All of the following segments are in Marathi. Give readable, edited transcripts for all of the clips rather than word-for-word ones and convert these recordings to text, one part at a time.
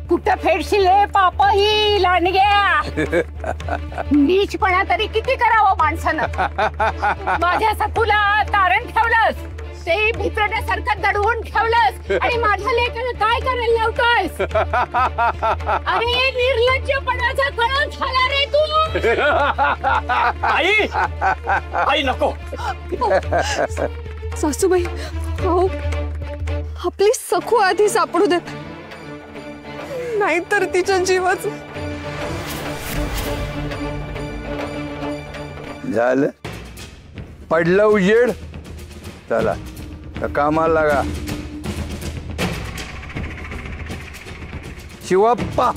कुठं फेडशील रे पाप ही लांडग्या? नीचपणा तरी किती करावं माणसानं. माझ्या सखूला तारण ठेवलंस, ते भित्रण्यासारखं दडवून ठेवलंस आणि माझ्या लेकाला काय करायला लावतोयस? अरे निर्लज्जपणाचा कळा झाला रे तू. आई आई नको. सासूबाई, हो आपली सखू आधी सापडू देत, नाहीतर तिच्या जीवाचं. झालं, पडलं उजेड. चला कामाला लागा. शिवप्पा,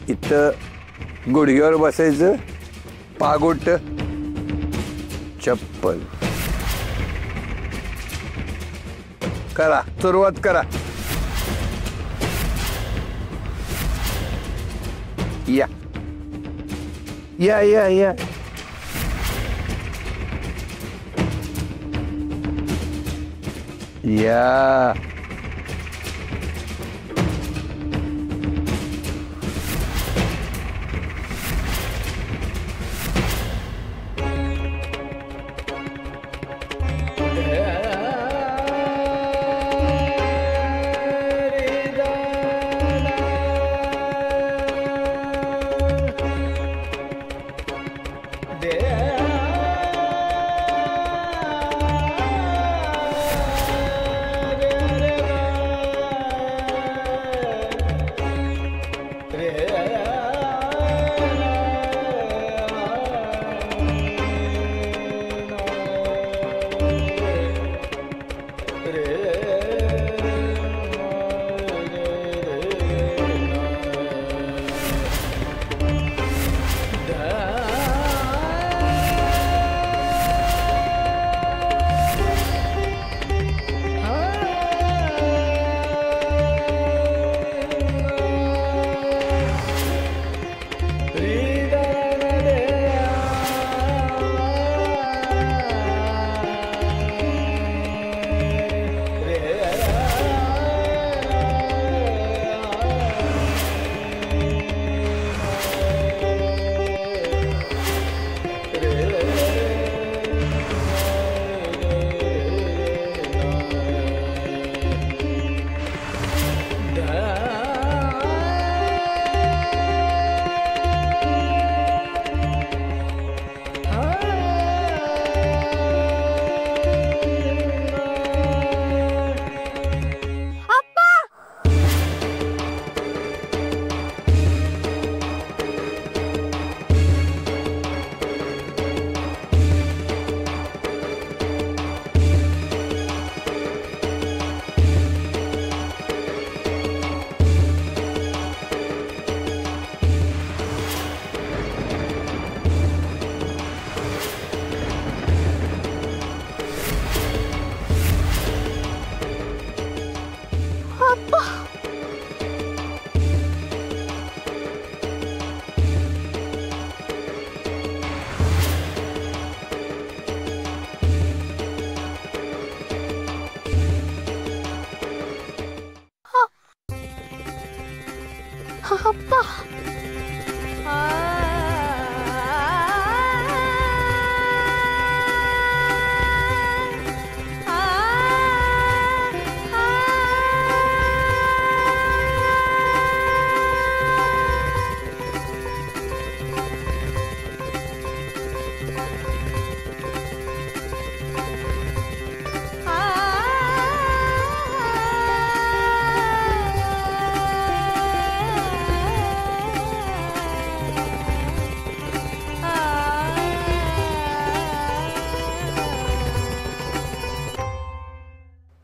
इथं गुडघ्यावर बसायचं, पागोट चप्पल. करा, सुरुवात करा. या या या या. या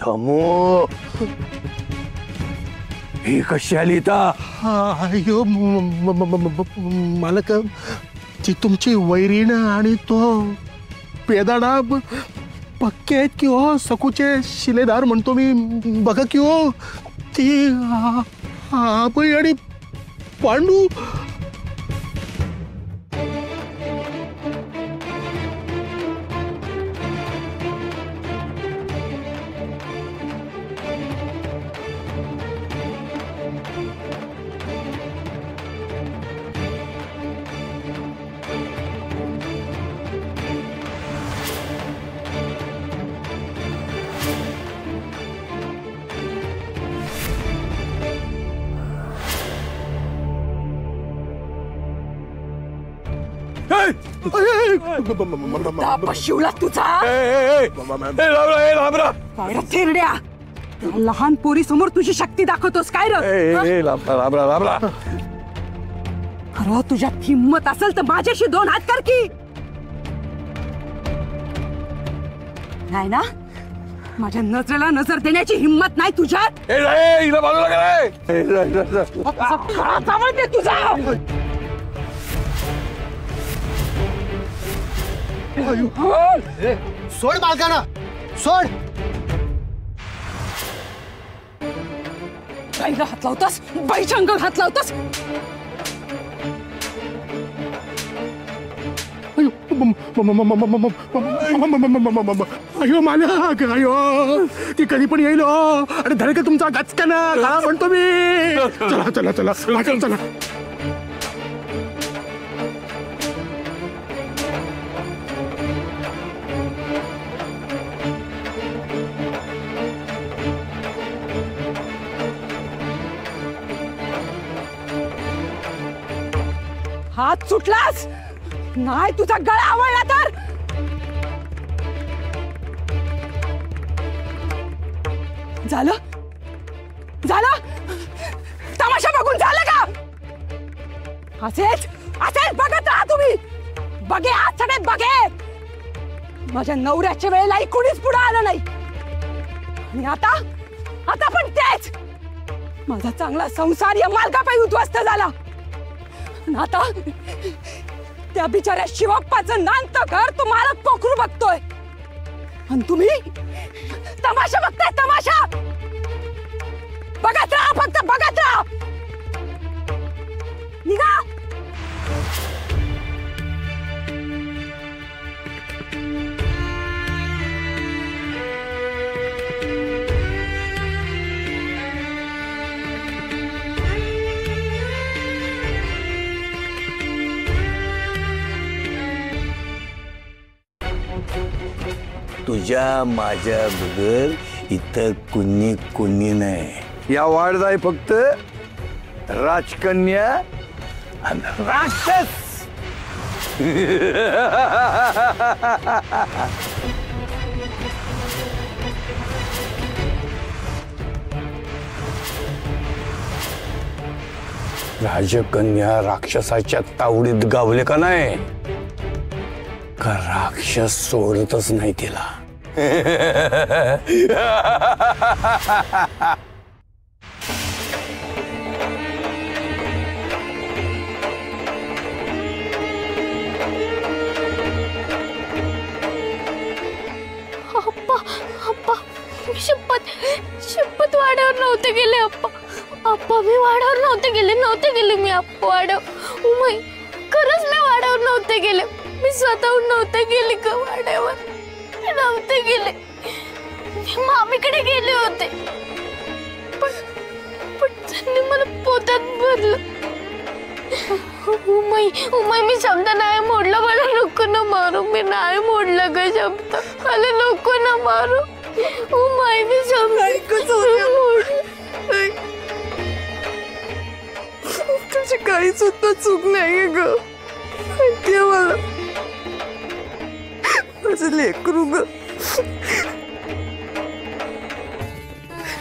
थमो. ही कशी आली ता? अयो मालक, ती तुमची वैरीण आणि तो पेदाडा पक्के आहेत की हो? सकूचे शिलेदार म्हणतो मी, बघा की हो. ती आबाई आणि पांडू. शिवला तुझा काय रे थेरड्या, लहान पोरी समोर तुझी शक्ती दाखवतोस काय रे? अरे तुझ्यात हिम्मत असेल तर माझ्याशी 2 हात कर की. नाही ना, माझ्या नजरेला नजर देण्याची हिम्मत नाही तुझ्यात. आवडते तुझा. सोड बालकाना, सोड. बाईला हात लावतोस, बाईच्या अंगावर हात लावतोस. अयो मालक, अयो ती कधी पण येईल आणि धडके तुमचा गचकाना घाला म्हणतो मी. चला चला चला चला चला. हात सुटलास नाही, तुझा गळा आवळला तर. झालं झालं, तमाशा बघून झालं का? असेच असेच बघत राहा तुम्ही. बघे आज सगळे बघे. माझ्या नवऱ्याच्या वेळेलाही कुणीच पुढे आलं नाही आणि आता आता पण तेच. माझा चांगला संसार या मालकापायी उद्ध्वस्त झाला. आता त्या बिचाऱ्या शिवप्पाचं नांत घर तुम्हाला पोखरू बघतोय आणि तुम्ही तमाशा बघताय. तमाशा बघत राहा, फक्त बघत राहा. निघा. तुझ्या माझ्या बगर इथं कुणी नाही. या वाढदाय फक्त राजकन्या आणि राक्षस. राजकन्या राक्षसाच्या तावडीत गावले का नाही का राक्षस सोडतच नाही तिला. अप्पा अप्पा, शपथ वाड्यावर नव्हते गेले अप्पा. अप्पा मी वाड्यावर नव्हते गेले मी अप्पा वाड्यावर. उमय खरंच मी वाड्यावर नव्हते गेले. मी स्वतःहून नव्हते गेले का वाड्यावर. नव्हते गेले, मी मामीकडे गेले होते पण त्यांनी मला पोत्यात भरलं. उमय मी शब्द नाही मोडला. मला नको ना मारू. मी नाही मोडला का शब्द. मला नको ना मारू. उमय मी शब्द तुझी काही सुद्धा चूक नाहीये ग. माहितीये मला. माझं लेकरू ग.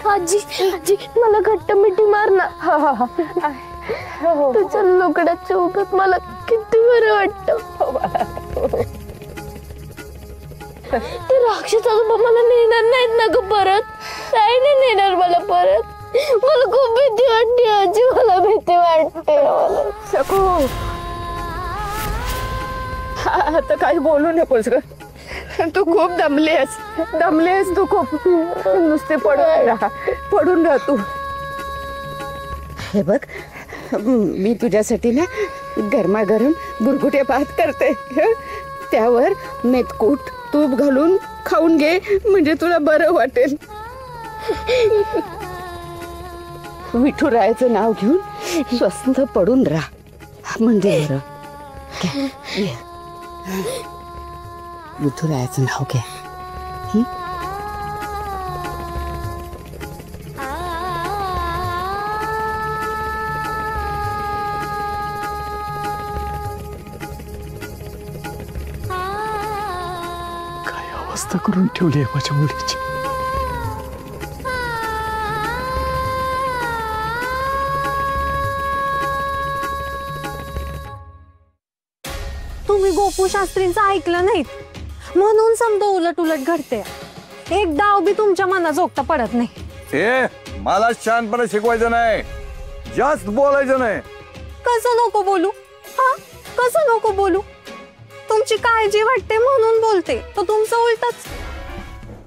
आजी आजी मला घट्ट मिठी मार ना. तुझ्या लोकडाच्या उभ्यात मला किती बरं वाटतं. ते राक्षसाला मला नेणार नाहीत ना ग परत. नाही नेणार मला परत. मला खूप भीती वाटते आजी. मला भीती वाटते. सकू आता काही बोलू नकोस ग. तू खूप दमलेस तू खूप. नुसते पडून राहा तू. हे बघ, मी तुझ्यासाठी ना गरमागरम गुरगुटे भात करते. त्यावर मेथकूट तूप घालून खाऊन घे, म्हणजे तुला बरं वाटेल. विठुरायाचं नाव घेऊन स्वस्त पडून राहा, म्हणजे बरं. विठुरायाचं नाव घ्या. व्यवस्था करून ठेवली आहे माझ्या मुलीची. तुम्ही गोपू शास्त्रींचं ऐकलं नाहीत म्हणून समजा उलट उलट घडते. एक डाव बी तुमच्या मनाजोगता पडत नाही. मला शांतपणे शिकवायचं नाही, जास्त बोलायचं नाही. कसं नको बोलू? हा, कसं नको बोलू? तुमची काळजी वाटते म्हणून बोलते, तर तुमचं उलटच.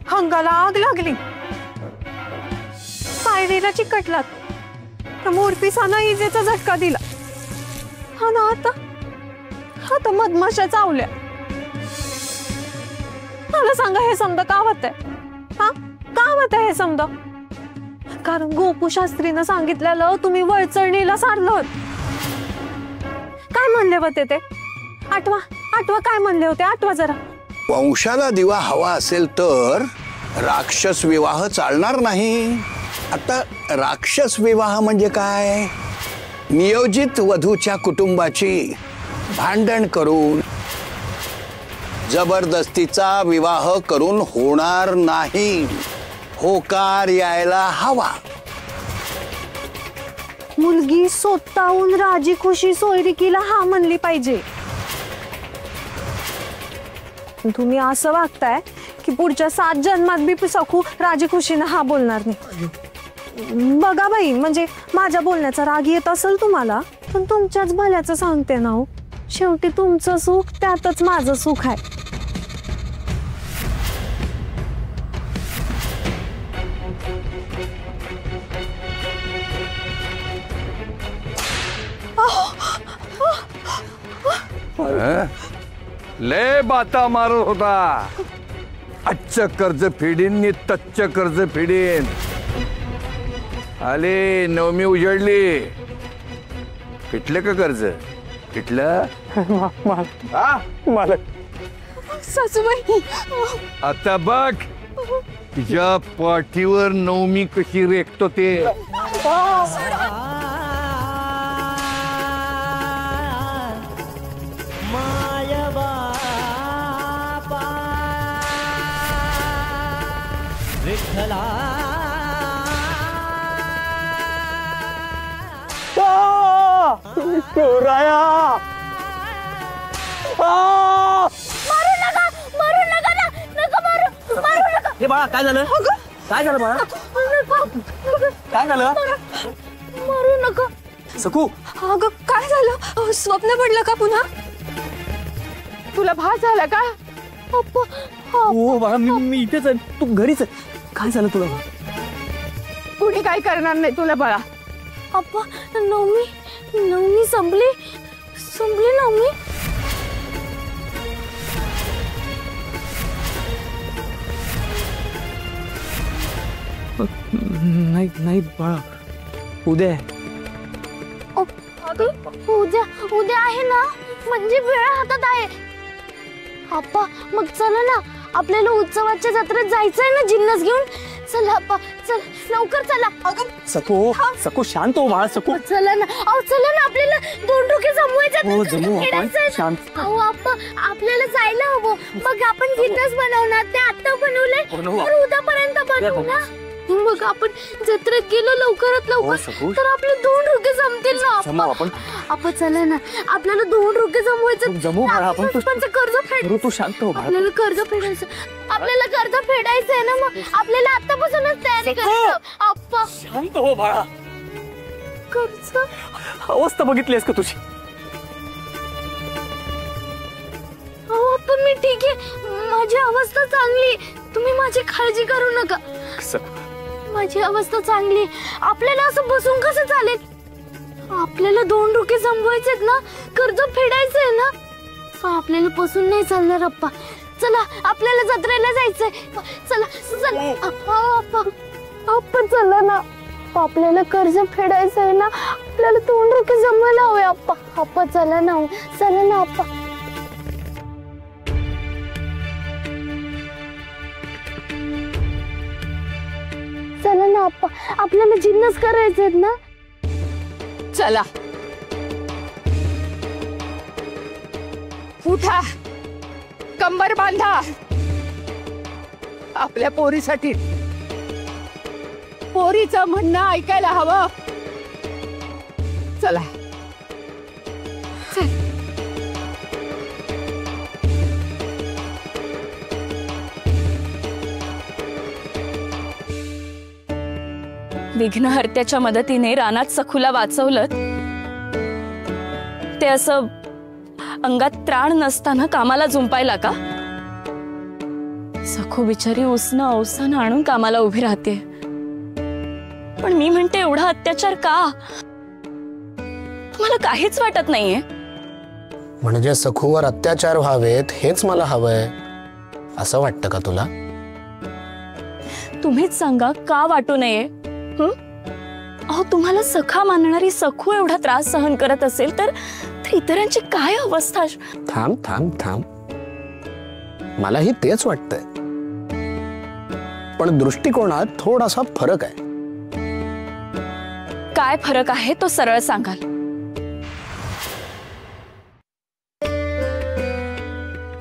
हंगाला आग लागली, पायरीला चिकटलात, तर मोरपिसानं इजेचा झटका दिला. हा ना, आता मधमाशा चावल्या. मला सांगा हे समजा का होत आहे? हा, का होत आहे हे समजा? कारण गोपू शास्त्रीनं सांगितलेलं तुम्ही वळचणीला सारलं. काय म्हणले होते ते? आठवा काय म्हणले होते? आठवा जरा. वंशाला दिवा हवा असेल तर राक्षस विवाह चालणार नाही. आता राक्षस विवाह म्हणजे काय? नियोजित वधूच्या कुटुंबाची भांडण करून जबरदस्तीचा विवाह करून होणार नाही. होकार यायला हवा. मुलगी स्वतःहून राजी खुशी सोयरिकीला हा म्हणली पाहिजे. तुम्ही असं वागताय की पुढच्या 7 जन्मात बी सखू राजी खुशीनं हा बोलणार नाही. बघा बाई, म्हणजे माझ्या बोलण्याचा राग येत असेल तुम्हाला, पण तुमच्याच भल्याचं सांगते ना हो. शेवटी तुमचं सुख त्यातच माझं सुख आहे. लय बाता मारत होता. आजचं कर्ज फेडीन नि तच्च कर्ज फेडीन. आले नवमी उजडली. फिटलं का कर्ज? फिटलं? सासूबाई, आता बघ तुझ्या पाठीवर नवमी कशी रेखतो ते. हे बाळा काय झालं? काय झालं बाळा? काय झालं? मारू नका. सकू, अगं काय झालं? स्वप्न पडलं का पुन्हा? तुला भास झाला का? हो बाळा, मी इथेच आहे. तू घरीच आहे. काय झालं तुला? कुणी काय करणार नाही तुला बाळा. अप्पा, नवमी संपली नवमी. नाही बाळा, उद्या आहे. उद्या आहे ना, म्हणजे वेळ हातात आहे. अप्पा मग चला ना, आपल्याला उत्सवाच्या जत्रेत जायचंय ना जिन्नस घेऊन. चला अप्पा, चल लवकर चला. सकू शांत हो बाळा. सकू चला ना, चला ना, आपल्याला 2 डोके जमवायचे. हो, जमवू आपण. शांत. अहो अप्पा, आपल्याला जायला हवं. मग आपण जिन्नस बनवणार, ते आता बनवलंय तर उद्यापर्यंत बनवू ना. मग आपण जत्रेत गेलो लवकरात लवकर तर आपले 2 डोके जमतील ना. आपण चला ना, आपल्याला 2 डोके जमवायचं. जमू बाळा आपण. कर्ज फेड. तू शांत हो बाळा. आपल्याला कर्ज फेडायचं. आपल्याला कर्ज फेडायचंय ना, मग आपल्याला आतापासूनच तयारी करायचं. अप्पा शांत हो बाळा. कर्ज अवस्था बघितलीस का तुझी? अहो अप्पा, मी ठीक आहे. माझी अवस्था चांगली. तुम्ही माझी काळजी करू नका. माझी अवस्था चांगली. आपल्याला असं बसून कसं चालेल? आपल्याला 2 डोके जमवायचेत ना, कर्ज फेडायचंय ना. आपल्याला बसून नाही चालणार अप्पा. चला, आपल्याला जत्रेला जायचंय. चला अप्पा चला ना. आपल्याला कर्ज फेडायचंय ना, आपल्याला 2 डोके जमवायला हवे अप्पा. चला ना अप्पा. चला ना अप्पा, आपल्याला जिन्नस करायचे ना. चला उठा, कंबर बांधा. आपल्या पोरीसाठी. पोरीचं म्हणणं ऐकायला हवं. चला विघ्नहर्त्याच्या मदतीने रानात सखूला वाचवलं. ते असं अंगात त्राण नसताना कामाला जुंपायला का? सखू बिचारी उसनं अवसान आणून कामाला उभी राहते. पण मी म्हणते एवढा अत्याचार का? मला काहीच वाटत नाहीये. म्हणजे सखूवर अत्याचार व्हावेत हेच मला हवंय असं वाटतं का तुला? तुम्हीच सांगा का वाटू नये? अहो तुम्हाला सखा मानणारी सखू एवढा त्रास सहन करत असेल तर इतरांची काय अवस्था? थांब थांब थांब, मलाही तेच वाटतंय, पण दृष्टिकोनात थोडासा फरक आहे. काय फरक आहे तो सरळ सांगाल?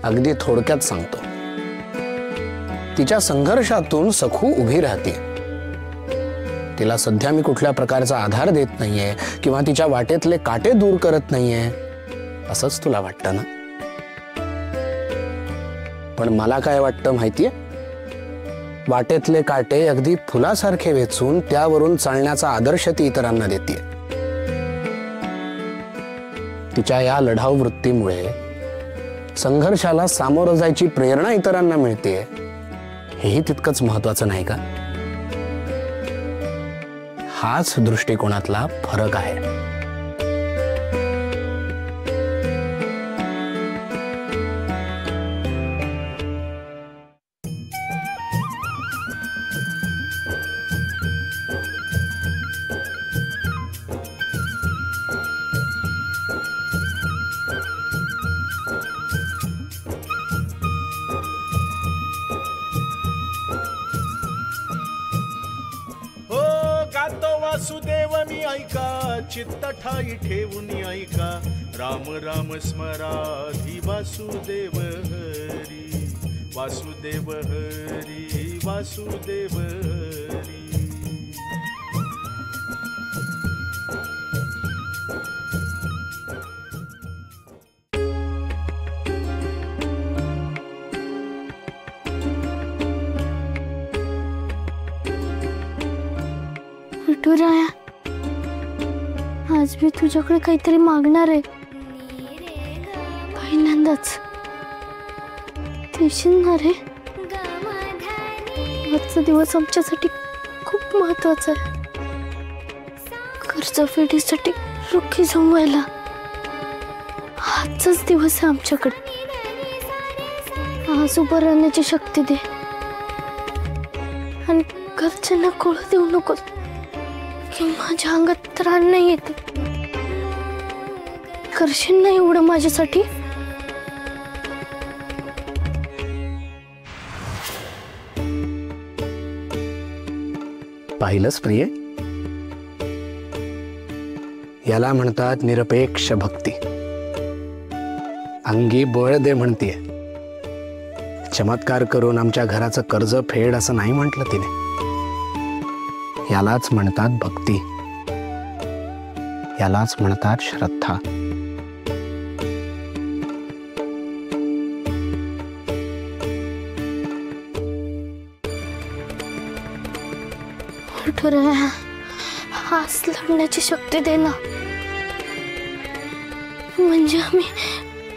अगदी थोडक्यात सांगतो. तिच्या संघर्षातून सखू उभी राहते. तिला सध्या मी कुठल्या प्रकारचा आधार देत नाहीये किंवा तिच्या वाटेतले काटे दूर करत नाहीये असंच तुला वाटतं ना? पण मला काय वाटतं माहितीये? वाटेतले काटे अगदी फुलासारखे वेचून त्यावरून चालण्याचा आदर्श ती इतरांना देते. तिच्या या लढाऊ वृत्तीमुळे संघर्षाला सामोरं जायची प्रेरणा इतरांना मिळते. हेही तितकंच महत्वाचं नाही का? हाच दृष्टिकोनातला फरक आहे. वासुदेव मी ऐका, चित्त ठाई ठेवून ऐका, राम राम स्मराधी वासुदेव हरी, वासुदेव हरी, वासुदेव हरी. विठुराया, आज मी तुझ्याकडे काहीतरी मागणार आहे. पहिल्यांदाच देशील ना रे? आजचा दिवस आमच्यासाठी खूप महत्वाचा आहे. कर्जफेडीसाठी रोखी जमवायला आजचाच दिवस आहे आमच्याकडे. आज उभं राहण्याची शक्ती दे आणि घरच्यांना कळू देऊ नको की माझ्या अंगात त्राण नाही येते. करशील ना एवढं माझ्यासाठी? पाहिलंस प्रिय, याला म्हणतात निरपेक्ष भक्ती. अंगी बळ दे म्हणतीये. चमत्कार करून आमच्या घराचं कर्ज फेड असं नाही म्हटलं तिने. यालाच म्हणतात भक्ती, यालाच म्हणतात श्रद्धा. हाच लढण्याची शक्ती दे ना, म्हणजे आम्ही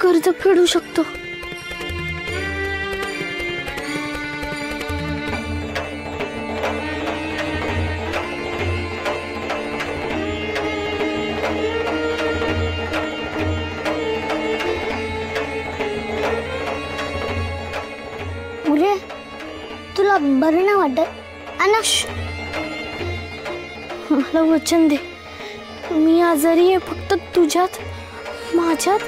कर्ज फेडू शकतो. तुला बरं नाही वाटत? अनाश, मला वचन दे, मी आजारी आहे फक्त तुझ्यात, माझ्यात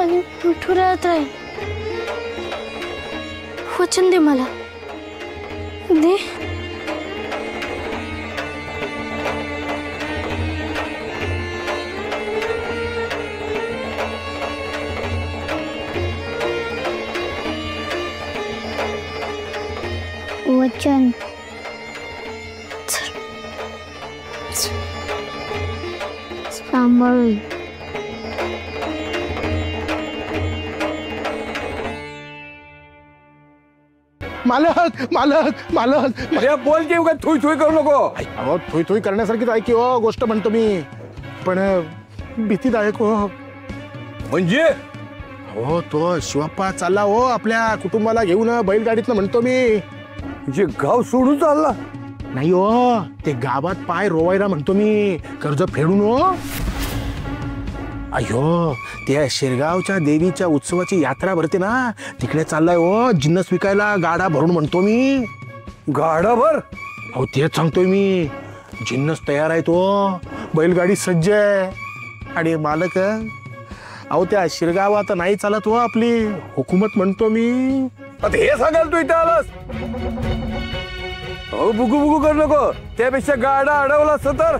आणि विठुरायात राहील. वचन दे मला, दे. किचन. सांभाळून. मालक मालक मालक अरे बोल की उगाच थुई थुई करू नको. अहो थोई थोई करण्यासारखीच आहे की हो गोष्ट म्हणतो मी, पण भीतीदायक हो. म्हणजे हो तो शिवप्पा चालला हो आपल्या कुटुंबाला घेऊन बैलगाडीतनं म्हणतो मी. जे गाव सोडून चालला. नाही हो ते गावात पाय रोवायला म्हणतो मी, कर्ज फेडून हो. अयो त्या शिरगावच्या देवीच्या उत्सवाची यात्रा भरते ना, तिकडे चाललाय हो जिन्नस विकायला गाडा भरून म्हणतो मी. गाडाभर. अहो तेच सांगतोय मी, जिन्नस तयार आहे तो, बैलगाडी सज्ज आहे. आणि मालक अहो त्या शिरगावात नाही चालत हो आपली हुकूमत म्हणतो मी. आता हे सांगाल तू इथे आलास. अहो बुगू बुगू करू नको, त्यापेक्षा गाडा अडवला असत तर.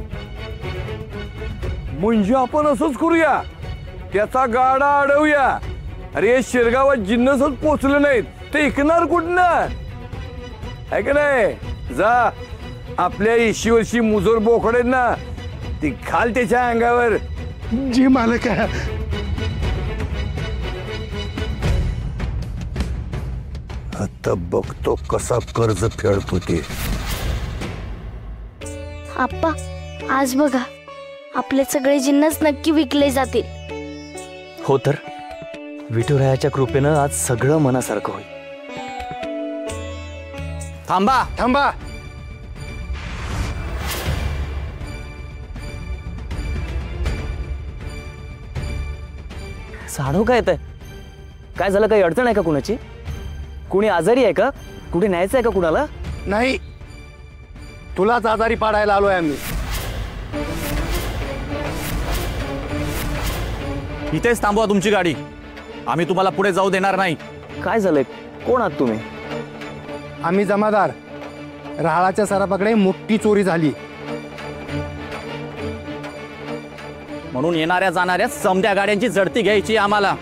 म्हणजे आपण असंच करूया, त्याचा गाडा अडवूया. अरे शिरगावात जिन्नसच पोचले नाहीत ते ऐकणार कुठनं आहे का नाही. जा आपल्या इशीवरची मुजोर बोकडे ना ती घाल त्याच्या अंगावर. जी मालक आता बघतो कसा कर्ज फेडतो ते. आप्पा आज बघा आपले सगळे जिन्नस नक्की विकले जातील. हो तर विठुरायाच्या कृपेनं आज सगळं मनासारखं होईल. थांबा थांबा. साडू काय येत आहे? काय झालं, काही अडचण आहे का कुणाची? कुणी आजारी आहे का? कुठे न्यायचं आहे का कुणाला? नाही तुलाच आजारी पाडायला आलोय आम्ही. इथेच थांबवा तुमची गाडी, आम्ही तुम्हाला पुढे जाऊ देणार नाही. काय झालंय? कोण आहात तुम्ही? आम्ही जमादार. राहाळाच्या सराफाकडे मोठी चोरी झाली, म्हणून येणाऱ्या जाणाऱ्या समध्या गाड्यांची झडती घ्यायची आम्हाला.